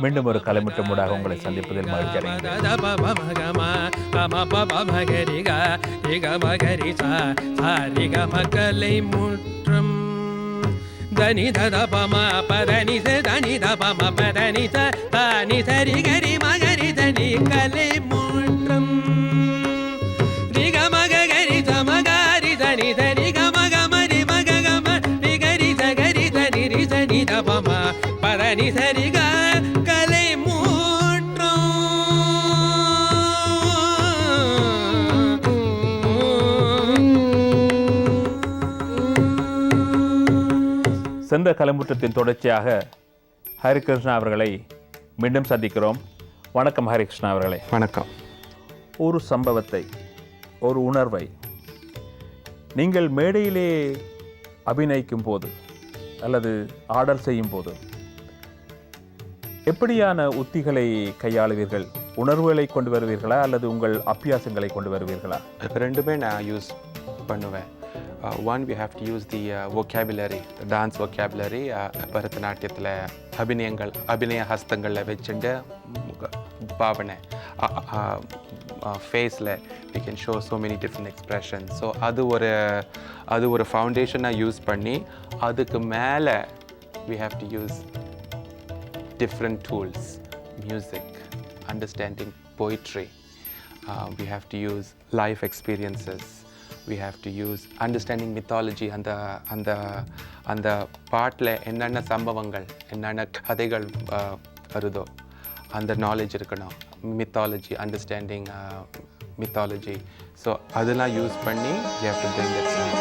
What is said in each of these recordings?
மீண்டும் ஒரு கலைமுற்றம் ஊடாக உங்களை சந்திப்பதில் மகிழ்ச்சி அடைகிறேன். దని దద పమ పదని స దని ద పమ పదని స దని సరి గరి మగరి దని కలై ముట్రం రి గ మగ గరి స మగరి దని దని గ మగ మరి మగ గ మ రి గరి స గరి దని రి దని ద పమ పదని సరి గ కలై ముట్రం. சென்ற கலைமுற்றத்தின் தொடர்ச்சியாக ஹரிகிருஷ்ணா அவர்களை மீண்டும் சந்திக்கிறோம். வணக்கம் ஹரிகிருஷ்ணா அவர்களே. வணக்கம். ஒரு சம்பவத்தை, ஒரு உணர்வை நீங்கள் மேடையிலே அபிநயிக்கும் போது அல்லது ஆடல் செய்யும் போது எப்படியான உத்திகளை கையாளுவீர்கள்? உணர்வுகளை கொண்டு வருவீர்களா அல்லது உங்கள் அபியாசங்களை கொண்டு வருவீர்களா? ரெண்டுமே நான் யூஸ் பண்ணுவேன். One, we have to use the vocabulary, the dance vocabulary. பரதநாட்டியத்தில் அபிநய ஹஸ்தங்களில் வச்சுட்டு பாவனை ஃபேஸில் we can show so many different expressions. So அது ஒரு ஃபவுண்டேஷனாக யூஸ் பண்ணி அதுக்கு மேலே we have to use different tools, music, understanding poetry. We have to use life experiences. We have to use understanding mythology. அந்த பாட்டில் என்னென்ன சம்பவங்கள், என்னென்ன கதைகள் வருதோ அந்த நாலேஜ் இருக்கணும். mythology, understanding mythology. ஸோ அதெல்லாம் யூஸ் பண்ணி you have to bring that song.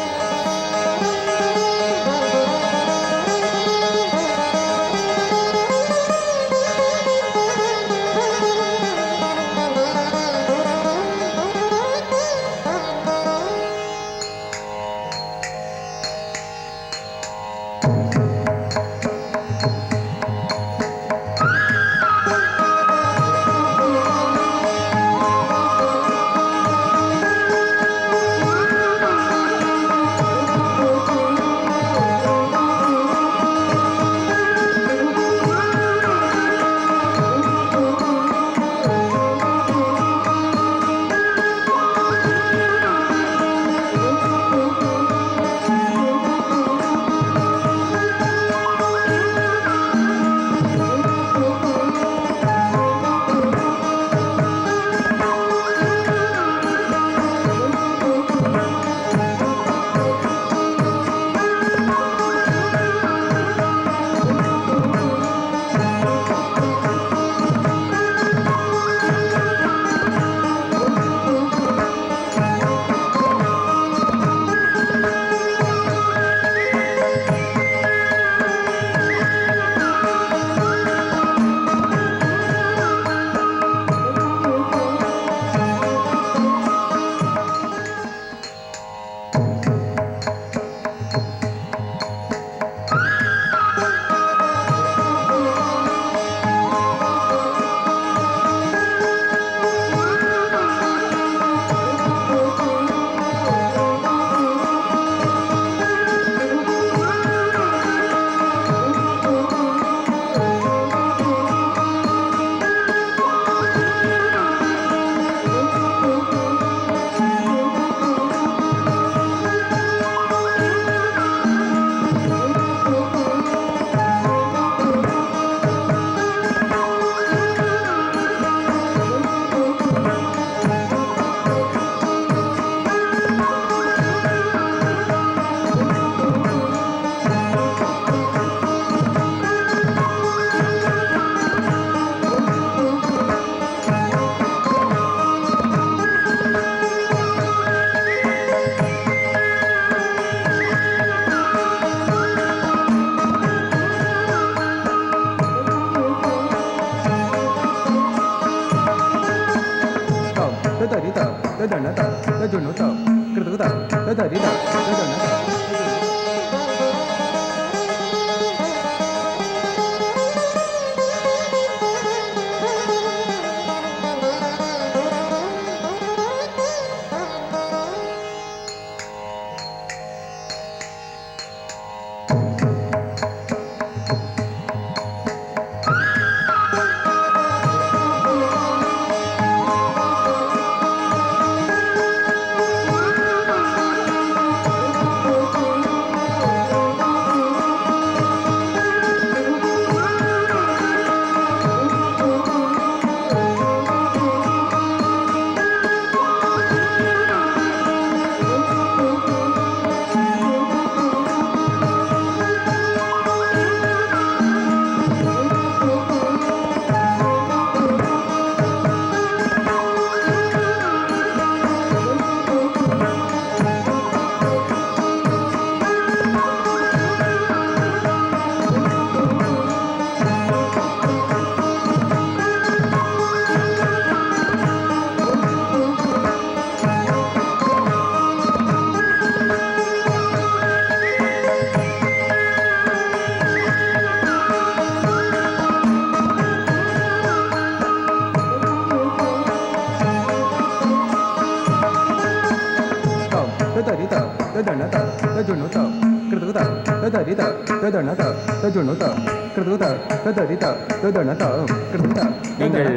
dadanaga dajunuta krituta dadarita dadanaga dajunuta krituta dadarita dadanata krituta நீங்கள்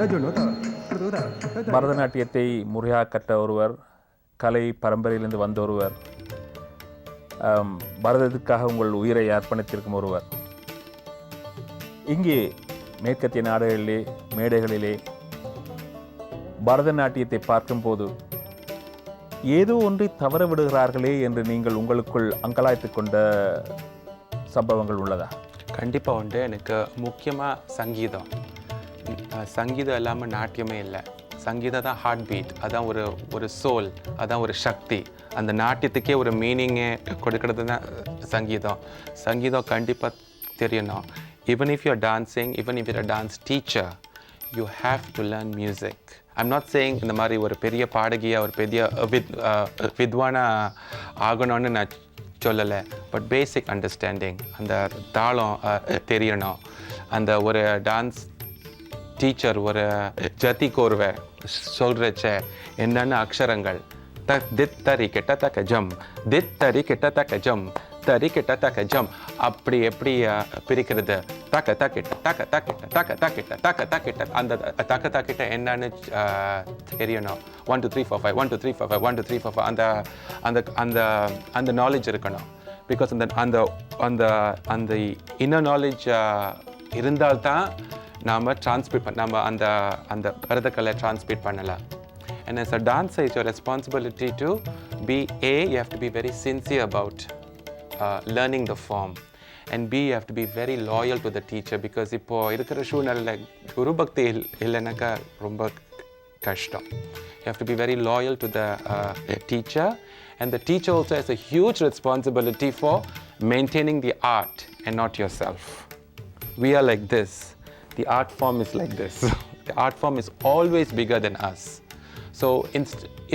dajunuta krituta பரதநாட்டியத்தை முறையாக கற்ற ஒருவர், கலை பரம்பரையிலிருந்து வந்த ஒருவர், பரதத்துக்காக உங்கள் உயிரை அர்ப்பணித்திருக்கும் ஒருவர், இங்கே மேற்கத்திய நாடுகளிலே மேடைகளிலே பரதநாட்டியத்தை பார்க்கும்போது ஏதோ ஒன்றை தவற விடுகிறார்களே என்று நீங்கள் உங்களுக்குள் அங்கலாய்த்து கொண்ட சம்பவங்கள் உள்ளதா? கண்டிப்பாக உண்டு. எனக்கு முக்கியமாக சங்கீதம். சங்கீதம் இல்லாமல் நாட்டியமே இல்லை. சங்கீதம் தான் ஹார்ட் பீட், அதான் ஒரு சோல், அதான் ஒரு சக்தி. அந்த நாட்டியத்துக்கே ஒரு மீனிங்கே கொடுக்கறது தான் சங்கீதம். சங்கீதம் கண்டிப்பாக தெரியணும். Even if you're dancing, even if you're a dance teacher, you have to learn music. I'm not saying இந்த மாதிரி ஒரு பெரிய பாடகியா ஒரு பெரிய வித்வானா ஆகணும்னு நான் சொல்லலை. பட் பேசிக் அண்டர்ஸ்டாண்டிங், அந்த தாளம் தெரியணும். அந்த ஒரு டான்ஸ் டீச்சர் ஒரு ஜதி கோர்வை சொல்கிறச்ச என்னென்ன அக்ஷரங்கள் தித் தரி கெட்ட தக்க ஜம், தித் தரி கெட்ட தக்க ஜம், தரி கெட்ட தக்க ஜம், அப்படி எப்படி பிரிக்கிறது, தக்க தக்கிட்ட தக்க தக்கிட்ட தக்க தக்கிட்ட தக்க தக்கிட்ட, அந்த தக்க தக்கிட்ட என்னன்னு தெரியணும். 1 2 3 4 5 1 2 3 4 5 1 2 3 4 5 அந்த அந்த அந்த அந்த நாலேஜ் இருக்கணும். பிகாஸ் அந்த அந்த அந்த அந்த இன்னர் நாலேஜ் இருந்தால்தான் நாம் நம்ம அந்த அந்த பரதக்கலை டிரான்ஸ்மிட் பண்ணலாம். And as a dancer, it's your responsibility to be you have to be very sincere about learning the form, and B, you have to be very loyal to the teacher, because இப்போ இருக்கிற சூழ்நிலையில குரு பக்தி இல்லைனாக்கா ரொம்ப கஷ்டம். You have to be very loyal to the teacher, and the teacher also has a huge responsibility for maintaining the art and not yourself. We are like this. The art form is like this. The art form is always bigger than us. So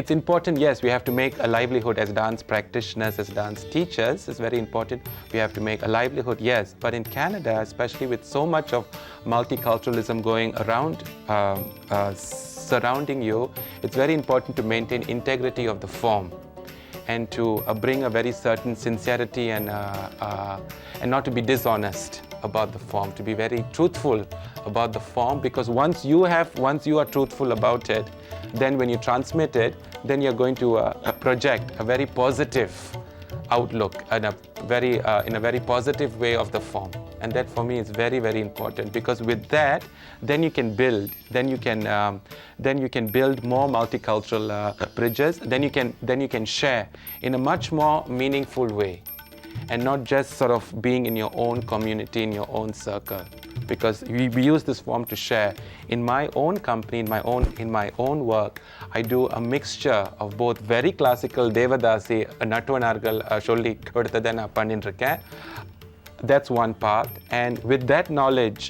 it's important, yes, we have to make a livelihood as dance practitioners, as dance teachers. It's very important. We have to make a livelihood, yes. But in Canada, especially with so much of multiculturalism going around, surrounding you, it's very important to maintain integrity of the form, and to bring a very certain sincerity and not to be dishonest about the form, to be very truthful about the form, because once you are truthful about it, then when you transmit it, then you're going to project a very positive outlook and in a very positive way of the form. And that for me is very, very important, because with that, then you can build more multicultural bridges. Then you can share in a much more meaningful way, and not just sort of being in your own community, in your own circle. Because we use this form to share. In my own company, in my own work, I do a mixture of both very classical Devadasi, Nattuvanargal solli koduthadan na pannindirukken. That's one part. And with that knowledge,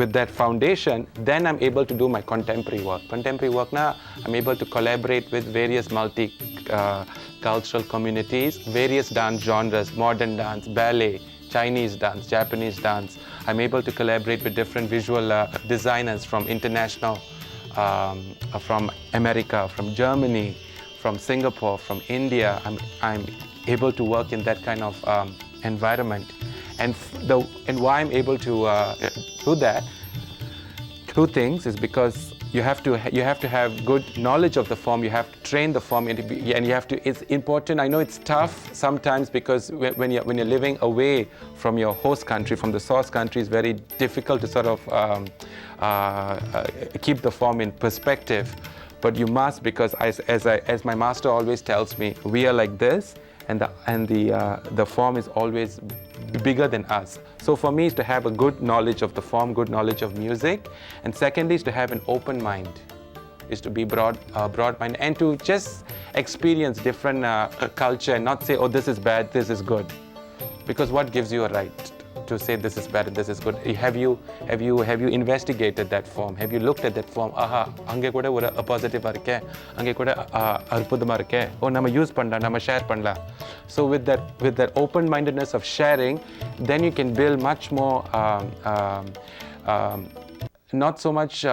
with that foundation, then I'm able to do my contemporary work. Contemporary work na, I'm able to collaborate with various multi-cultural communities, various dance genres, modern dance, ballet, Chinese dance, Japanese dance. I'm able to collaborate with different visual designers from international, from America, from Germany, from Singapore, from India. I'm able to work in that kind of environment. And why I'm able to do that, two things, is because you have to have good knowledge of the form. You have to train the form, and you have to. It's important. I know it's tough sometimes, because when you're living away from your host country, from the source country, it's very difficult to sort of keep the form in perspective. But you must, because as my master always tells me, we are like this, and the form is always bigger than us. So for me, is to have a good knowledge of the form, good knowledge of music, and secondly is to have an open mind, is to be broad mind, and to just experience different culture, and not say, oh, this is bad, this is good, because what gives you a right to say this is bad and this is good? Have you investigated that form? Have you looked at that form? Aha, ange kuda oru positive irukke, ange kuda arpudama irukke, oh nama use panna, nama share panna. So with that open mindedness of sharing, then you can build much more not so much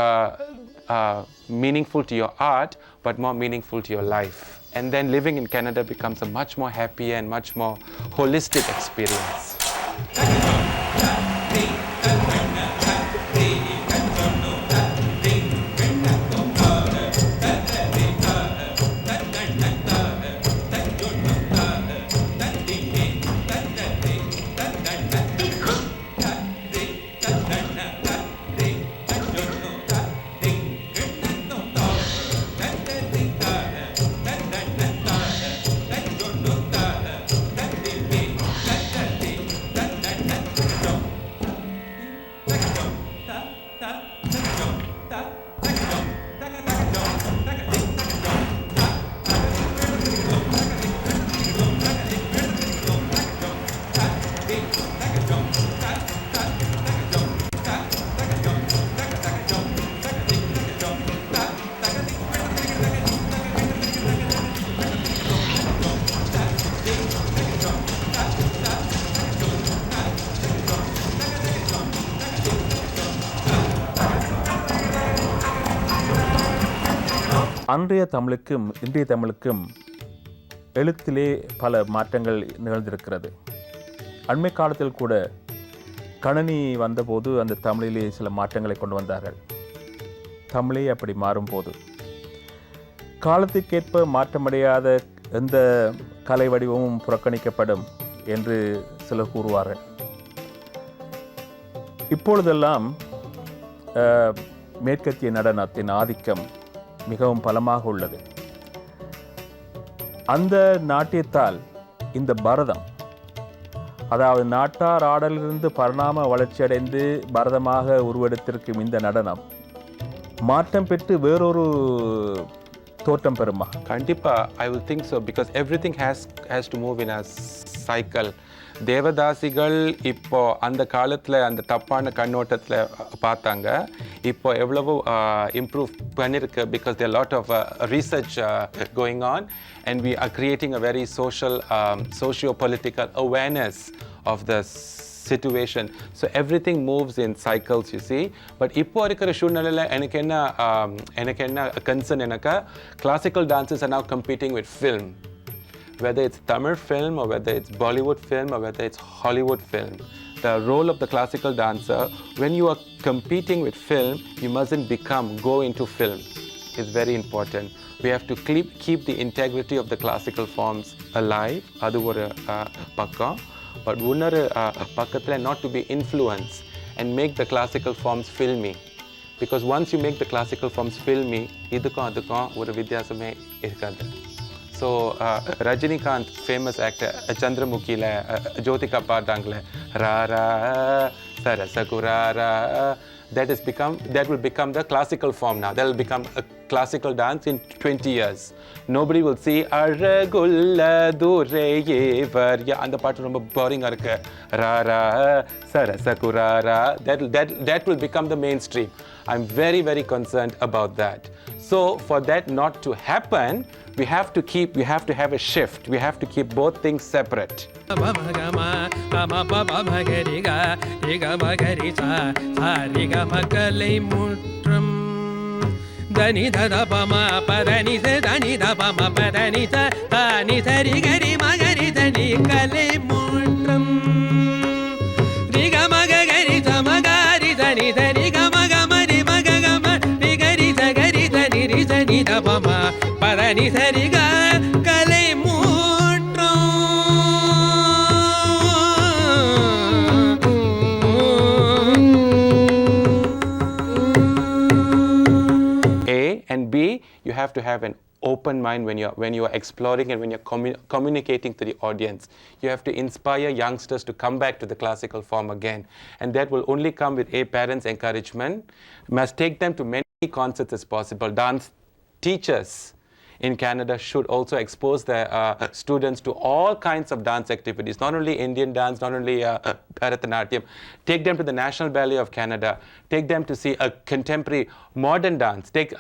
meaningful to your art, but more meaningful to your life. And then living in Canada becomes a much more happier and much more holistic experience. அன்றைய தமிழுக்கும் இன்றைய தமிழுக்கும் எழுத்திலே பல மாற்றங்கள் நிகழ்ந்திருக்கிறது. அண்மை காலத்தில் கூட கணனி வந்தபோது அந்த தமிழிலே சில மாற்றங்களை கொண்டு வந்தார்கள். தமிழே அப்படி மாறும்போது காலத்துக்கேற்ப மாற்றமடையாத எந்த கலை வடிவமும் புறக்கணிக்கப்படும் என்று சிலர் கூறுவார்கள். இப்பொழுதெல்லாம் மேற்கத்திய நடனத்தின் ஆதிக்கம் மிகவும் பலமாக உள்ளது. அந்த நாட்டியத்தால் இந்த பரதம், அதாவது நாட்டார் ஆடலிலிருந்து பரிணாம வளர்ச்சியடைந்து பரதமாக உருவெடுத்திருக்கும் இந்த நடனம் மாற்றம் பெற்று வேறொரு தோற்றம் பெறுமா? கண்டிப்பா, I will think so, because everything has to move in a cycle. தேவதாசிகள் இப்போ அந்த காலத்தில் அந்த தப்பான கண்ணோட்டத்தில் பார்த்தாங்க. இப்போ எவ்வளவோ இம்ப்ரூவ் பண்ணியிருக்கு, because there lot of research going on and we are creating a very socio-political awareness of the situation. So everything moves in cycles, you see. But இப்போ இருக்கிற சூழ்நிலையில் எனக்கு என்ன கன்சர்ன், எனக்கு classical dances are now competing with film. Whether it's Tamil film or whether it's Bollywood film or whether it's Hollywood film, the role of the classical dancer, when you are competing with film, you mustn't go into film. It's very important. We have to keep the integrity of the classical forms alive. Adu oru pakkam. But unnoru pakkathila not to be influenced and make the classical forms filmy. Because once you make the classical forms filmy, idukkum adukkum oru vidyasame irukadu. So Rajinikanth, famous actor, Chandramukhiல Jyothika பாடுறாங்களே Rara சரசகுராரா, that will become the classical form now. That will become a classical dance in 20 years. Nobody will see அரகுல்ல துரேயேவர், அந்த பாட்டு ரொம்ப போரிங்கா இருக்கு, Rara சரசகுராரா. That will become the mainstream. I'm very, very concerned about that. So for that not to happen, we have to have a shift. We have to keep both things separate. Dani dada pama padani se dani da pama padani sa dani sari gari magari dani kale mutram riga magari sa magari dani sari ga magamari magagama rigari sa gari dani ri dani da pama padani sari ga kale And B, you have to have an open mind when you are exploring and when you're communicating to the audience. You have to inspire youngsters to come back to the classical form again. And that will only come with a parent's encouragement. You must take them to many concerts as possible. Dance teachers in Canada should also expose their students to all kinds of dance activities, not only Indian dance, not only Bharatanatyam. Take them to the National Ballet of Canada. Take them to see a contemporary modern dance. Take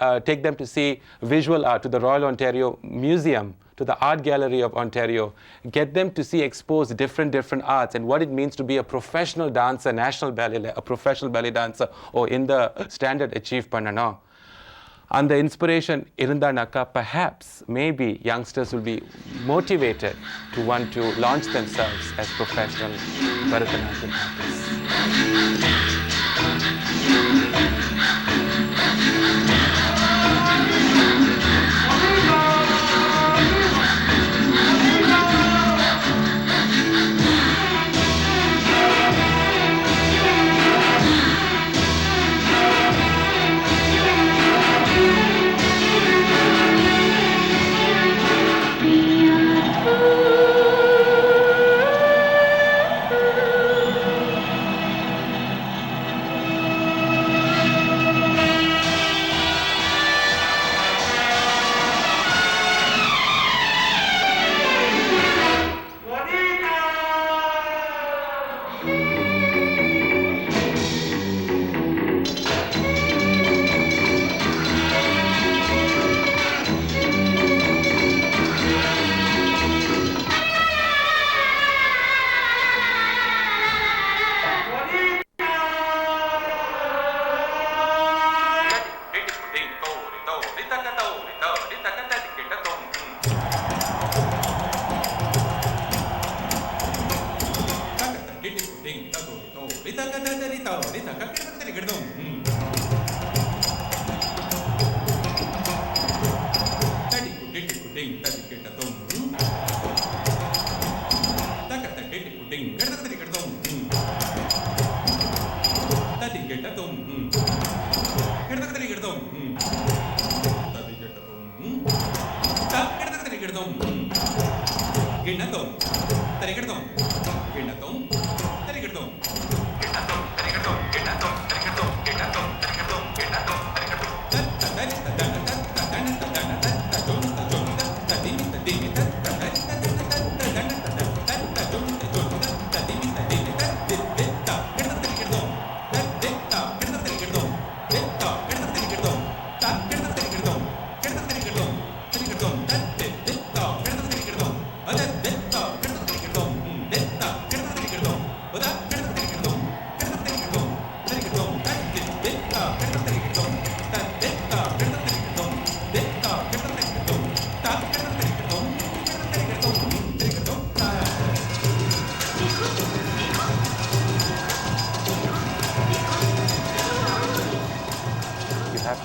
them to see visual art, to the Royal Ontario Museum, to the Art Gallery of Ontario. Get them to see exposed different arts and what it means to be a professional dancer, national ballet, a professional ballet dancer, or in the standard achieved panana. And the inspiration irundanaka, perhaps, maybe youngsters will be motivated to want to launch themselves as professional Bharatanatyam artists.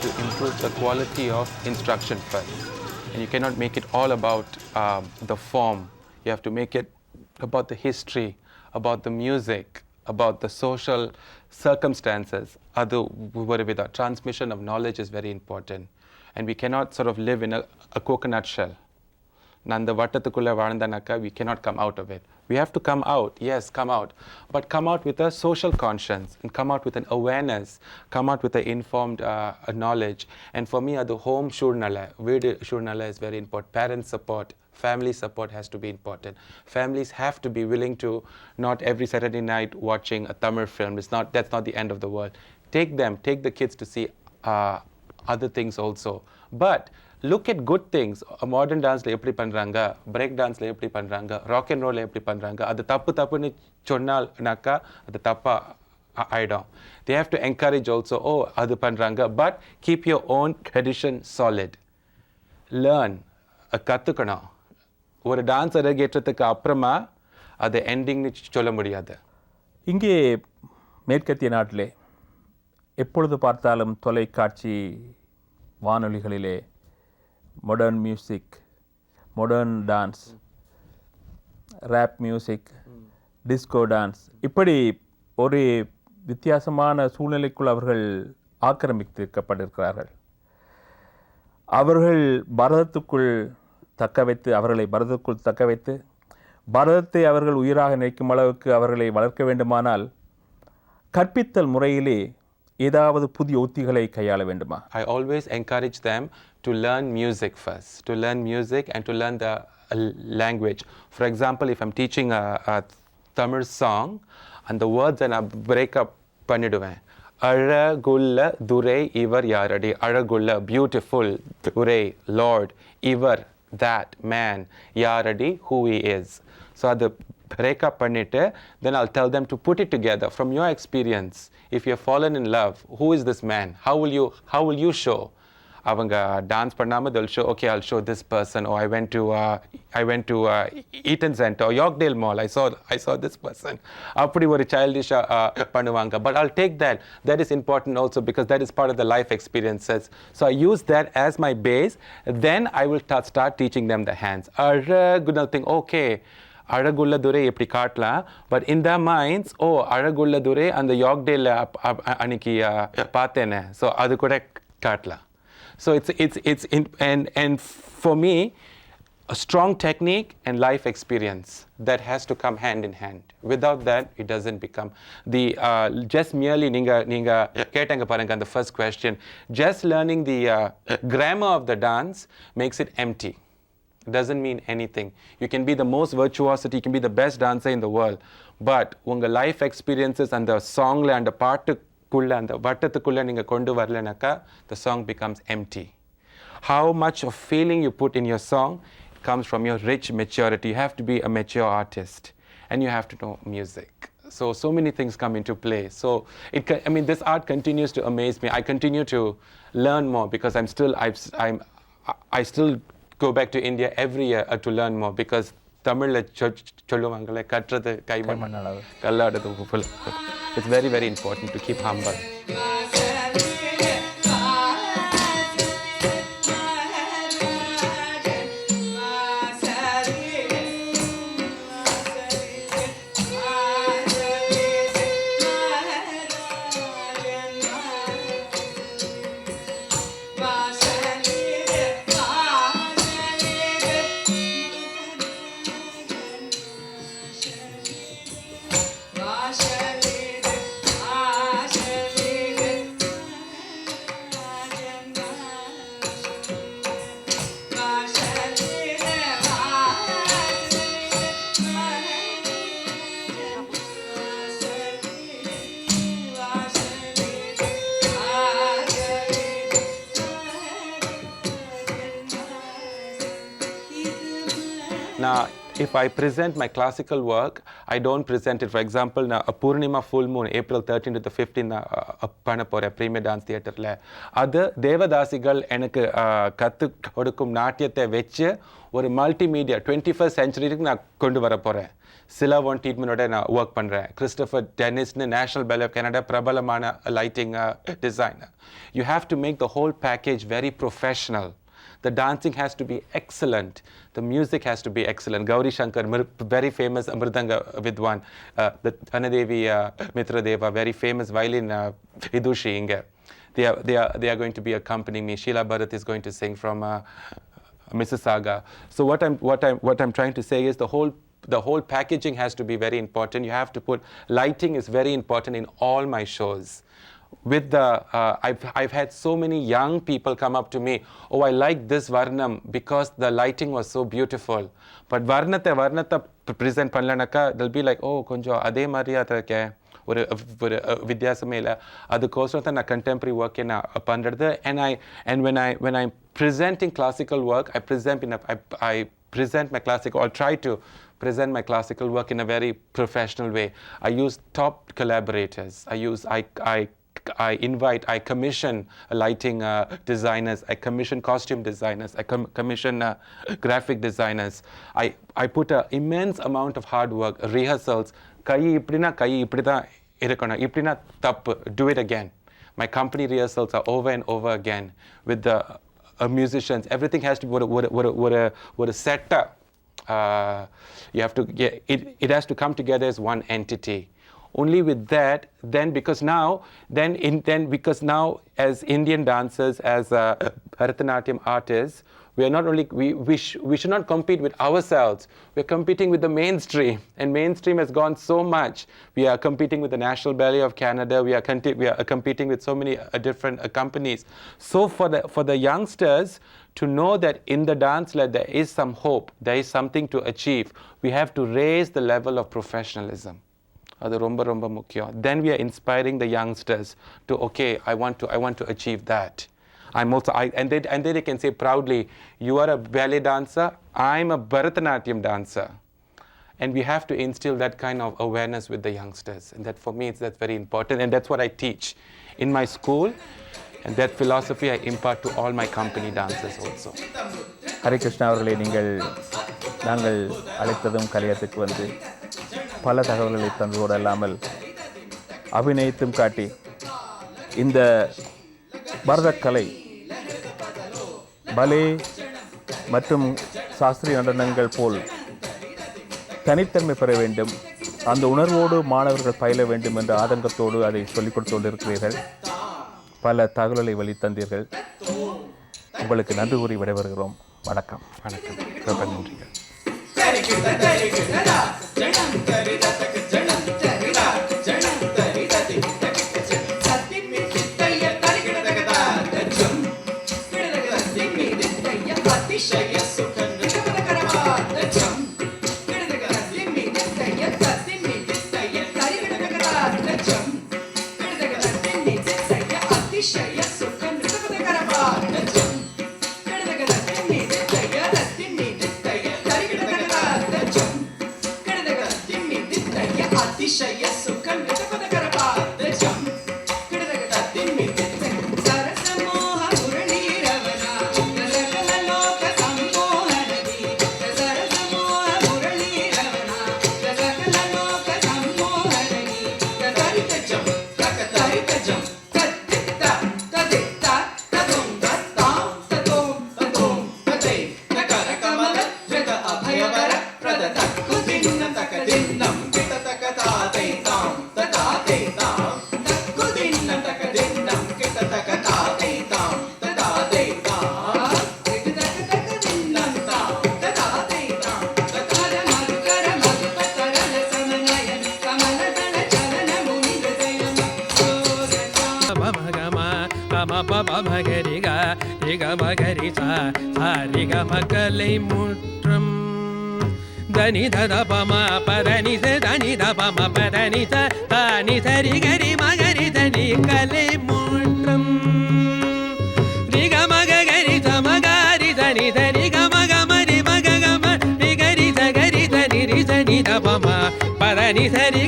To improve the quality of instruction first. And you cannot make it all about the form. You have to make it about the history, about the music, about the social circumstances. Other transmission of knowledge is very important. And we cannot sort of live in a coconut shell. Nanda vattathukkulla valandanaka, we cannot come out of it. We have to come out, yes, come out, but come out with a social conscience and come out with an awareness, come out with an informed knowledge. And for me, the home shurnala, veedu shurnala is very important. Parent support, family support has to be important. Families have to be willing to, not every Saturday night watching a Tamil film. That's not the end of the world. Take the kids to see other things also. But look at good things. Modern dance la eppadi pandranga, break dance la eppadi pandranga, rock and roll la eppadi pandranga. Adu tappu ni chonnal naka adu tappa aidum. They have to encourage also, oh adu pandranga, but keep your own tradition solid. Learn, கத்துக்கணும். ஒரு dance அரங்கேற்றத்துக்கு அப்புறமா அது எண்டிங்னு சொல்ல முடியாது. இங்கே மேற்கத்திய நாட்டிலே எப்பொழுது பார்த்தாலும் தொலைக்காட்சி வானொலிகளிலே modern music, modern dance, rap music, disco dance, இப்படி ஒரு வித்தியாசமான சூழ்நிலைக்குள் அவர்கள் ஆக்கிரமித்திருக்கப்பட்டிருக்கிறார்கள். அவர்கள் பரதத்துக்குள் அவர்களை பரதத்துக்குள் தக்க வைத்து பரதத்தை அவர்கள் உயிராக நினைக்கும் அளவுக்கு அவர்களை வளர்க்க வேண்டுமானால் கற்பித்தல் முறையிலே ஏதாவது புதிய உத்திகளை கையாள வேண்டுமா? I always encourage them to learn music first, to learn music and to learn the language. For example, if I'm teaching a Tamil song and the words and I break up பண்ணிடுவேன். அழகுள்ள துரை இவர் யாரடி, அழகுள்ள beautiful துரை Lord, இவர் that man, Yaaradi who he is. So the break up பண்ணிட்டு then I'll tell them to put it together from your experience. If you've fallen in love, who is this man? How will you show? avanga dance பண்ணாம they'll show, okay, I'll show this person. Oh, I went to Eaton Center or Yorkdale Mall. I saw this person. அப்படி ஒரு childish பண்ணுவாங்க. But I'll take that. That is important also because that is part of the life experiences. So I use that as my base. Then I will start teaching them the hands. Good thing. Okay. அழகுள்ள துரை எப்படி காட்டலாம், but in the minds ஓ அழகுள்ள துரை அந்த யாக்டேல அன்னைக்கு பார்த்தேனே, so அது கூட காட்டலாம். So it's and for me a strong technique and life experience that has to come hand in hand. Without that it doesn't become the just merely நீங்க கேட்டங்க பாருங்க அந்த first question, just learning the grammar of the dance makes it empty. Doesn't mean anything. You can be the most virtuosity, you can be the best dancer in the world, but unga life experiences and the song la and பாட்டுக்குள்ள அந்த வட்டத்துக்குள்ள நீங்க கொண்டு வரலனாக்கா the song becomes empty. How much of feeling you put in your song comes from your rich maturity. You have to be a mature artist and you have to know music. So many things come into play. So this art continues to amaze me. I continue to learn more because I still go back to India every year to learn more because Tamil சொல்லுவாங்கல கற்றது கைமண்ணளவு கல்லாடது உப்புல. It's very, very important to keep humble. Now, if I present my classical work, I don't present it. For example, now a Purnima full moon, April 13 to the 15th, பண்ண போறேன் Premier Dance Theatreல. அது தேவதாசிகள் எனக்கு கத்து கொடுக்கும் நாட்டியத்தை வச்சு ஒரு multimedia 21st centuryக்கு நான் கொண்டு வர போறேன். சிலவோன் ட்ரீட்மெண்டோட நான் ஒர்க் பண்ணுறேன். கிறிஸ்டோஃபர் டென்னிஸ்னு நேஷனல் பேலே ஆஃப் கனடா பிரபலமான lighting designer. You have to make the whole package very professional. The dancing has to be excellent. The music has to be excellent. Gauri Shankar, very famous Mridanga Vidwan. The Anadevi Mitradeva, very famous violin Vidushi Inge. They are going to be accompanying me. Sheila Bharat is going to sing from Mississauga. So what I'm trying to say is the whole packaging has to be very important. You have to put lighting is very important in all my shows. With the I've had so many young people come up to me, oh, I like this varnam because the lighting was so beautiful, but varnata present பண்ணலனாக்கா they'll be like, oh, கொஞ்சம் அதே மாதிரியா இருக்கே, ஒரு வித்தியாசமே இல்லை. அதுக்கோசரம் தான் நான் contemporary work நான் பண்றது. And when I'm presenting classical work, I present my classical, or try to present my classical work in a very professional way. I use top collaborators. I commission lighting designers, I commission costume designers, I commission graphic designers. I put an immense amount of hard work, rehearsals. Kai ipdina irukana, ipdina tappu, do it again. My company rehearsals are over and over again with the musicians. Everything has to be a setup. You have to get it has to come together as one entity. Only with that, because now as Indian dancers, as Bharatanatyam artists, we are not only we should not compete with ourselves. We are competing with the mainstream, and mainstream has gone so much. We are competing with the National Ballet of Canada. We are competing with so many different companies. So for the youngsters to know that in the dance there is some hope, there is something to achieve, we have to raise the level of professionalism. அது ரொம்ப ரொம்ப முக்கியம். Then we are inspiring the youngsters to, okay, I want to achieve that. And then they can say proudly, you are a ballet dancer, I'm a Bharatanatyam dancer. And we have to instill that kind of awareness with the youngsters. And that for me, that's very important. And that's what I teach in my school. And that philosophy I impart to all my company dancers also. Harikrishna அவர்களே, நாங்கள் அழைத்ததும் கலையத்துக்கு வந்து பல தகவல்களை தந்ததோடு அல்லாமல் அபிநயித்தும் காட்டி இந்த பரதக்கலை பலே மற்றும் சாஸ்திரிய நடனங்கள் போல் தனித்தன்மை பெற வேண்டும், அந்த உணர்வோடு மாணவர்கள் பயில வேண்டும் என்ற ஆதங்கத்தோடு அதை சொல்லிக் கொடுத்து கொண்டிருக்கிறீர்கள். பல தகவல்களை வழித்தந்தீர்கள். உங்களுக்கு நன்றி கூறி விடைபெறுகிறோம். வணக்கம். வணக்கம். ரொம்ப நன்றிகள். மகலை முற்றம் தனி ததபம பதனி தனி தபம பதனி தனி சரி கரி மகரி தனி கலை முற்றம் ரிக மக கரி சமகாரி தனி தரி கமக மரி மக கம ரிகரி சகரி தனி ரி தனி தபம பதனி சரி